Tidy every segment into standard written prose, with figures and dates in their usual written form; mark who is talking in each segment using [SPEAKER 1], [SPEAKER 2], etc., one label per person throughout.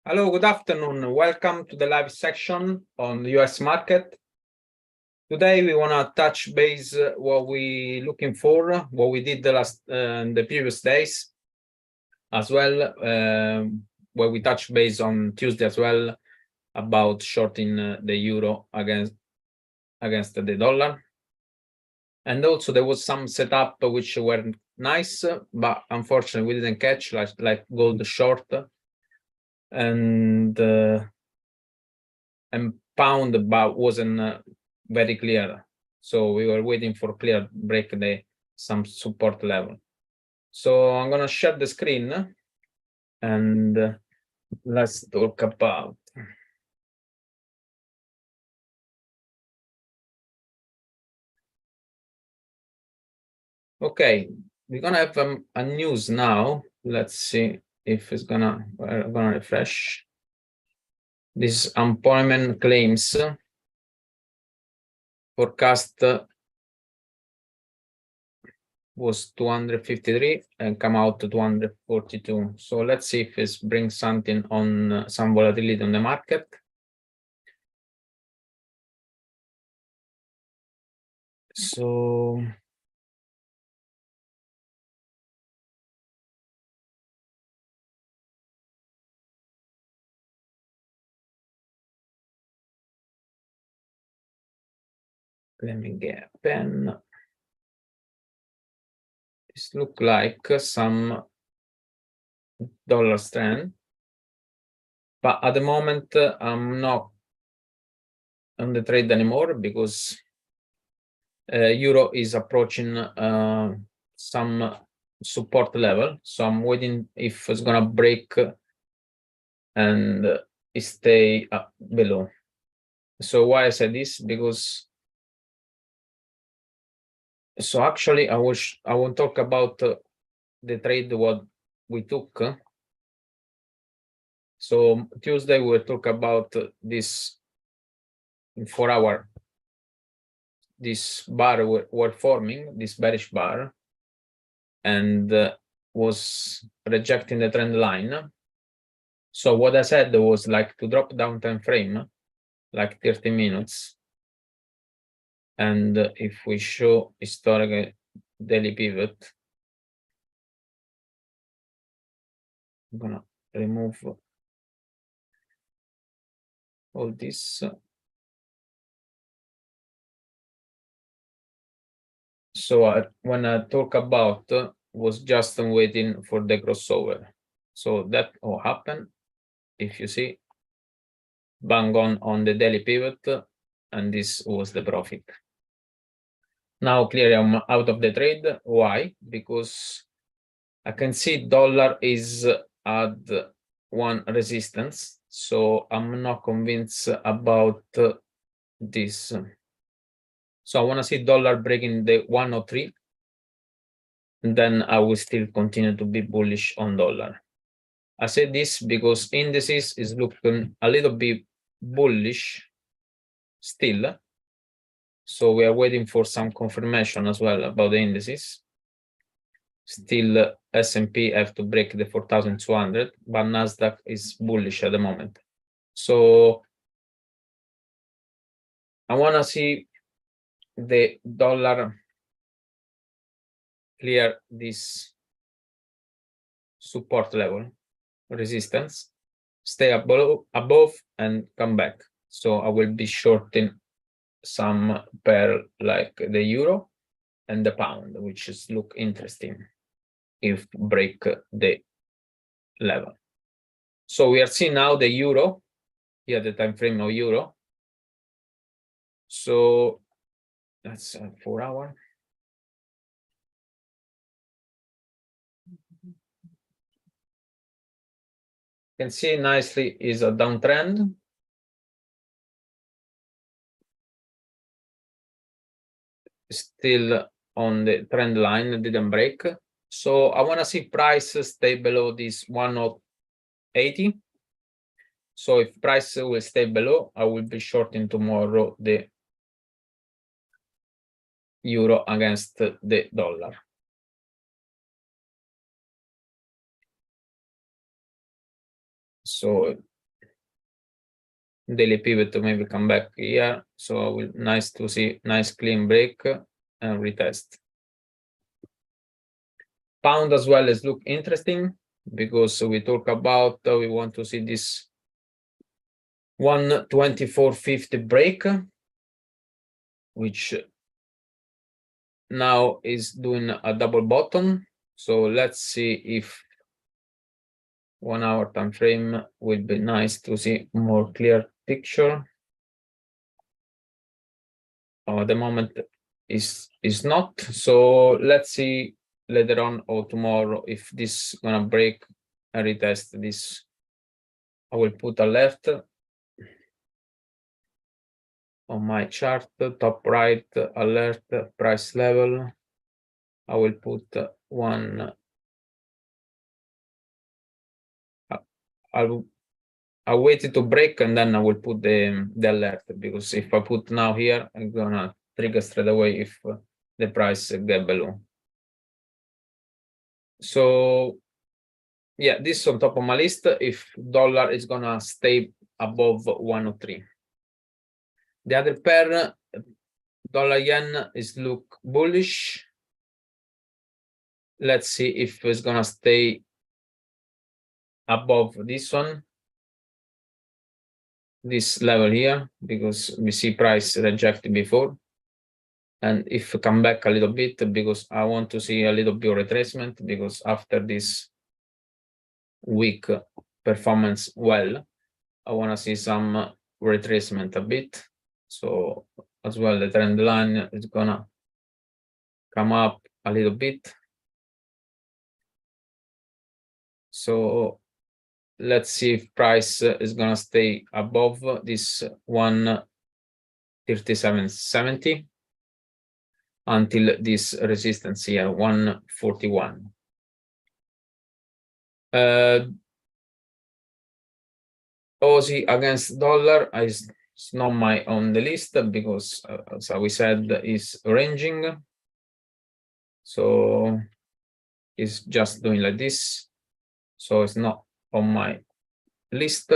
[SPEAKER 1] Hello, good afternoon. Welcome to the live section on the US market. Today we want to touch base what we looking for, what we did the previous days, as well. Where we touch base on Tuesday as well about shorting the euro against the dollar. And also there was some setup which were nice, but unfortunately we didn't catch, like gold short and pound, but wasn't very clear. So we were waiting for clear break some support level. So I'm gonna share the screen and let's talk about. Okay, we're gonna have a news now. Let's see if it's gonna refresh. This unemployment claims forecast was 253 and come out to 242. So let's see if this brings something on some volatility on the market. So let me get a pen. This look like some dollar strand, but at the moment I'm not on the trade anymore because euro is approaching some support level. So I'm waiting if it's gonna break and stay below. So why I said this? Because so actually I won't talk about the trade what we took. So Tuesday we'll talk about this 4 hour. This bar were forming, this bearish bar, and was rejecting the trend line. So what I said was like to drop down time frame, like 30 minutes. And if we show historical daily pivot, I'm gonna remove all this. So when I talk about was just waiting for the crossover. So that will happen. If you see, bang on the daily pivot, and this was the profit. Now clearly I'm out of the trade. Why? Because I can see dollar is at one resistance, so I'm not convinced about this. So I want to see dollar breaking the 103, and then I will still continue to be bullish on dollar. I say this because indices is looking a little bit bullish still. So we are waiting for some confirmation as well about the indices. Still S&P have to break the 4,200, but Nasdaq is bullish at the moment. So I want to see the dollar clear this support level, resistance, stay above and come back. So I will be shorting some pair like the euro and the pound, which is look interesting if break the level. So we are seeing now the euro, here the time frame of euro. So that's 4 hour. You can see nicely is a downtrend. Still on the trend line, didn't break. So I want to see price stay below this 180. So if price will stay below, I will be shorting tomorrow the euro against the dollar. So daily pivot to maybe come back here. So nice to see nice clean break and retest. Pound as well as look interesting because we talk about we want to see this 124.50 break, which now is doing a double bottom. So let's see if 1 hour time frame will be nice to see more clear picture. At the moment is not. So let's see later on or tomorrow if this gonna break and retest this. I will put a left on my chart, top right alert price level. I will put one. I waited to break and then I will put the alert, because if I put now here, I'm gonna trigger straight away if the price get below. So yeah, this is on top of my list if dollar is gonna stay above 103. The other pair, dollar yen, is look bullish. Let's see if it's gonna stay above this one, this level here, because we see price rejected before. And if we come back a little bit, because I want to see a little bit of retracement, because after this weak performance, well, I want to see some retracement a bit. So as well, the trend line is gonna come up a little bit. So let's see if price is gonna stay above this 137.70 until this resistance here, 141. Aussie against dollar is not my on the list because, as we said, is ranging. So it's just doing like this. So it's not on my list.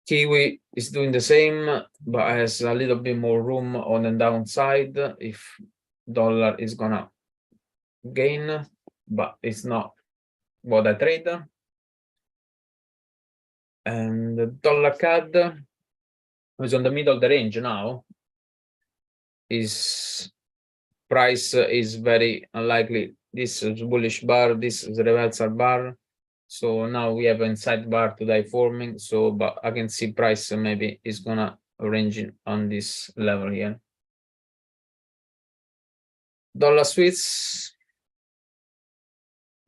[SPEAKER 1] Kiwi is doing the same, but has a little bit more room on the downside if dollar is gonna gain, but it's not what I trade. And the dollar CAD is on the middle of the range now. Is price is very unlikely. This is bullish bar, this is reversal bar. So now we have a inside bar today forming. So, but I can see price maybe is gonna range on this level here. Dollar Swiss.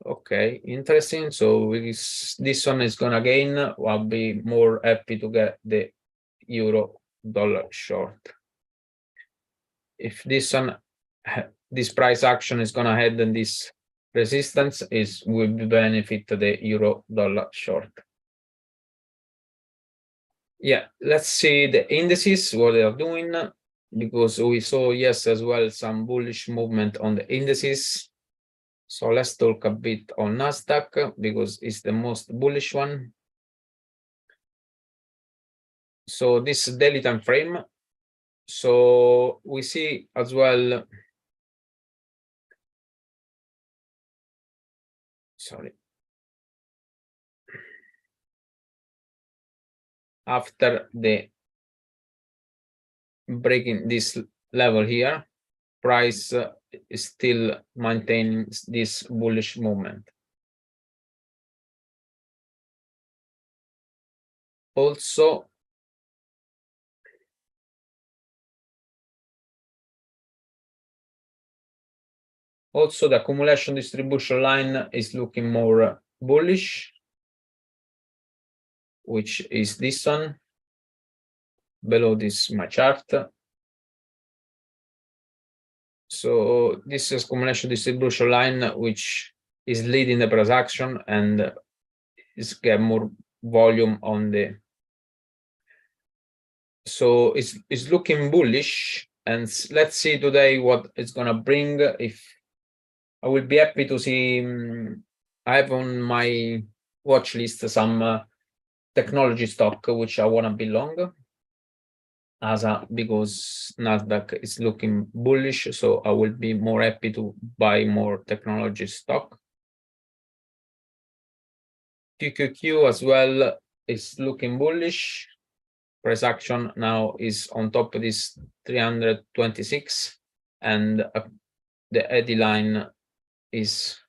[SPEAKER 1] Okay, interesting. So this one is gonna gain. I'll be more happy to get the euro dollar short. If this one, this price action is gonna head in this resistance, will benefit the euro dollar short. Yeah, let's see the indices, what they are doing, because we saw yes as well some bullish movement on the indices. So let's talk a bit on Nasdaq because it's the most bullish one. So this is daily time frame. So we see as well. Sorry. After the breaking this level here, price is still maintaining this bullish movement. Also, the accumulation distribution line is looking more bullish, which is this one. Below this my chart. So this is accumulation distribution line, which is leading the price action and is get more volume on the. So it's looking bullish, and let's see today what it's gonna bring. If I will be happy to see, I have on my watch list some technology stock which I want to be long, because Nasdaq is looking bullish, so I will be more happy to buy more technology stock. QQQ as well is looking bullish. Price action now is on top of this 326, and the eddy line is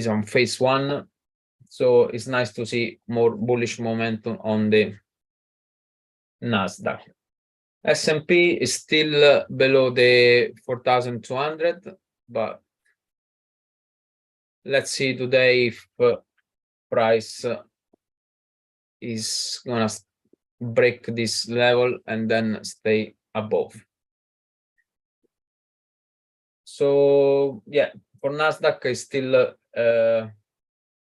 [SPEAKER 1] on phase one, so it's nice to see more bullish momentum on the Nasdaq. S&P is still below the 4,200, but let's see today if price is gonna break this level and then stay above. So yeah, for Nasdaq is still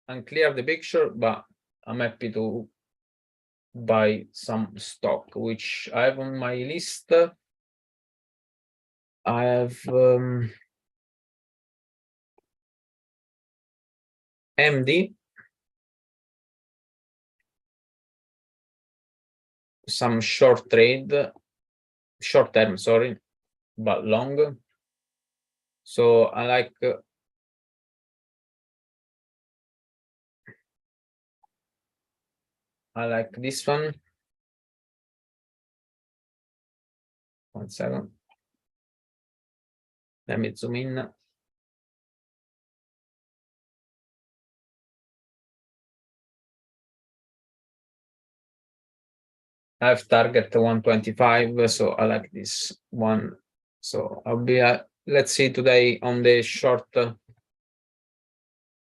[SPEAKER 1] unclear the picture, but I'm happy to buy some stock which I have on my list. I have MD, some short term, sorry, but long. So I like this one. 1 second. Let me zoom in. I have target 125, so I like this one. So I'll be let's see today on the short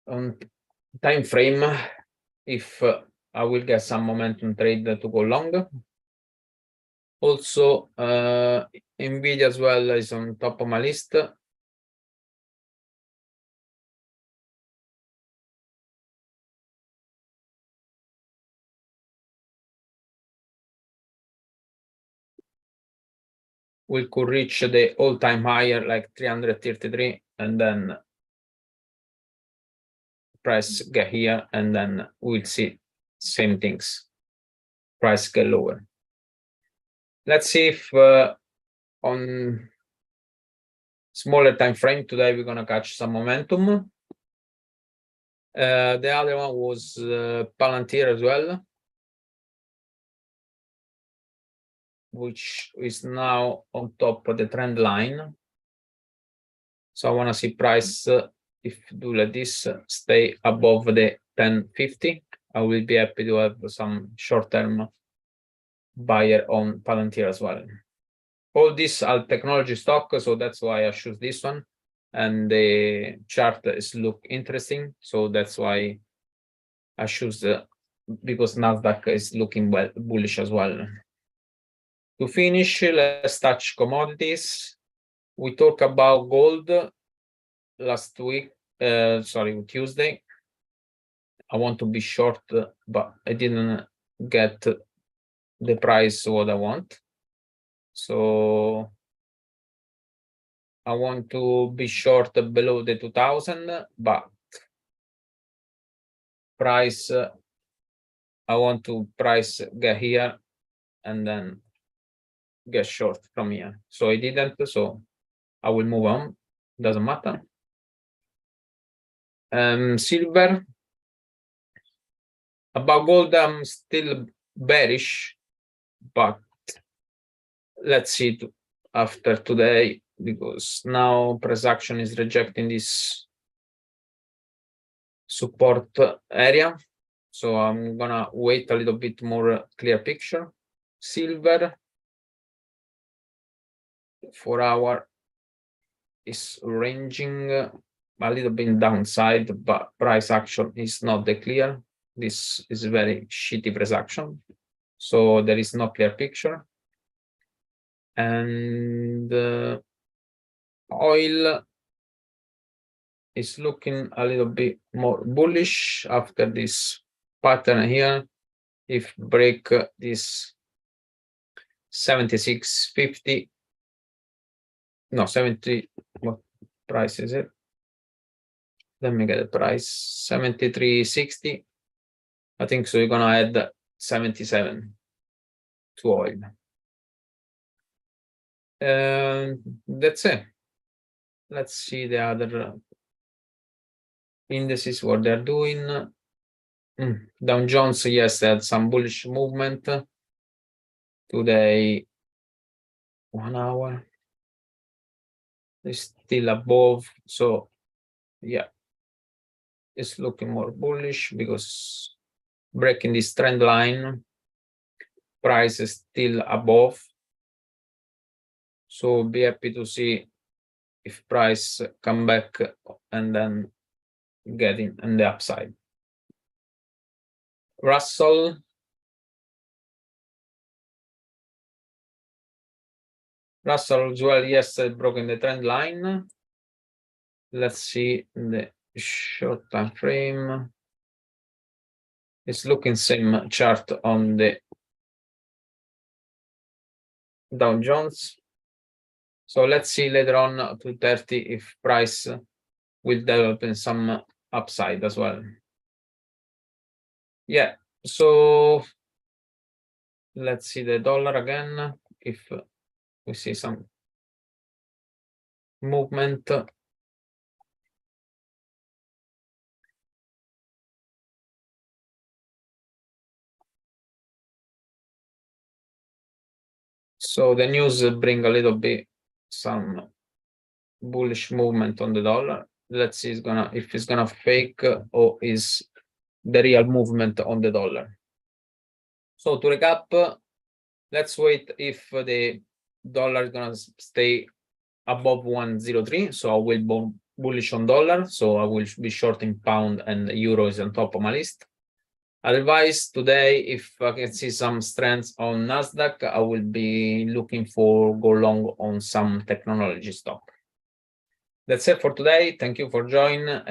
[SPEAKER 1] on time frame if I will get some momentum trade to go long. Also, Nvidia as well is on top of my list. We could reach the all-time higher like 333, and then price get here, and then we'll see same things. Price get lower. Let's see if on smaller time frame today we're gonna catch some momentum. The other one was Palantir as well, which is now on top of the trend line. So I want to see price, if do like this, stay above the 1050. I will be happy to have some short-term buyer on Palantir as well. All these are technology stock, so that's why I choose this one. And the chart is look interesting, so that's why I choose because Nasdaq is looking well bullish as well. To finish, let's touch commodities. We talked about gold last week, Tuesday. I want to be short, but I didn't get the price what I want. So I want to be short below the 2000, but price, I want to price get here and then get short from here. So I didn't, so I will move on. Doesn't matter. Silver. About gold, I'm still bearish, but let's see after today, because now price action is rejecting this support area. So I'm gonna wait a little bit more clear picture. Silver 4 hour is ranging a little bit downside, but price action is not that clear. This is very shitty price action, so there is no clear picture. And oil is looking a little bit more bullish after this pattern here. If break this 76.50, no 70, what price is it? Let me get the price. 73.60. I think so. You're gonna add 77 to oil. That's it. Let's see the other indices, what they're doing. Dow Jones, yes, had some bullish movement today. 1 hour is still above, so yeah, it's looking more bullish because breaking this trend line, price is still above. So be happy to see if price come back and then getting on the upside. Russell, as well, yes, broken the trend line. Let's see the short time frame. It's looking same chart on the Dow Jones. So let's see later on 230 if price will develop in some upside as well. Yeah, so let's see the dollar again, if we see some movement. So the news bring a little bit some bullish movement on the dollar. Let's see if it's gonna fake or is the real movement on the dollar. So to recap, let's wait if the dollar is gonna stay above 103. So I will be bullish on dollar. So I will be short in pound, and euro is on top of my list. Otherwise, today, if I can see some strengths on Nasdaq, I will be looking for go long on some technology stock. That's it for today. Thank you for joining.